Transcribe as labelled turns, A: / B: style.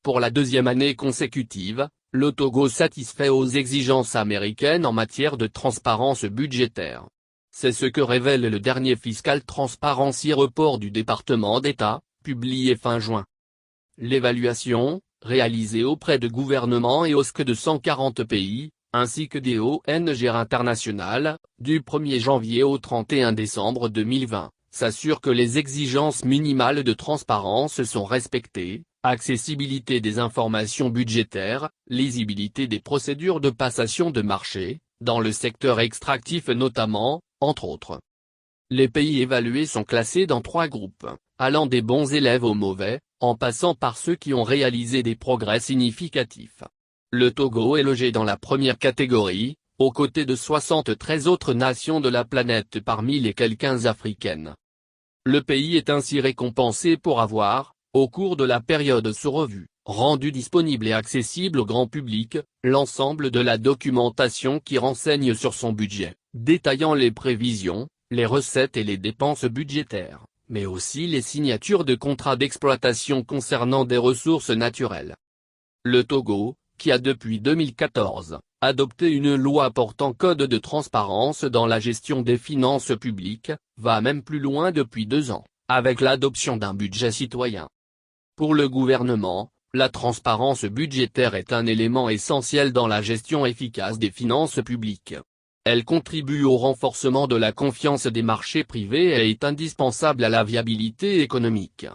A: Pour la deuxième année consécutive, le Togo satisfait aux exigences américaines en matière de transparence budgétaire. C'est ce que révèle le dernier Fiscal Transparency Report du département d'État, publié fin juin. L'évaluation, réalisée auprès de gouvernements et OSC de 140 pays, ainsi que des ONG internationales, du 1er janvier au 31 décembre 2020, s'assure que les exigences minimales de transparence sont respectées, accessibilité des informations budgétaires, lisibilité des procédures de passation de marché, dans le secteur extractif notamment, entre autres. Les pays évalués sont classés dans 3 groupes, allant des bons élèves aux mauvais, en passant par ceux qui ont réalisé des progrès significatifs. Le Togo est logé dans la première catégorie, aux côtés de 73 autres nations de la planète parmi lesquelles 15 africaines. Le pays est ainsi récompensé pour avoir, au cours de la période sous revue, rendu disponible et accessible au grand public, l'ensemble de la documentation qui renseigne sur son budget, détaillant les prévisions, les recettes et les dépenses budgétaires, mais aussi les signatures de contrats d'exploitation concernant des ressources naturelles. Le Togo, qui a depuis 2014, adopté une loi portant code de transparence dans la gestion des finances publiques, va même plus loin depuis 2 ans, avec l'adoption d'un budget citoyen. Pour le gouvernement, la transparence budgétaire est un élément essentiel dans la gestion efficace des finances publiques. Elle contribue au renforcement de la confiance des marchés privés et est indispensable à la viabilité économique.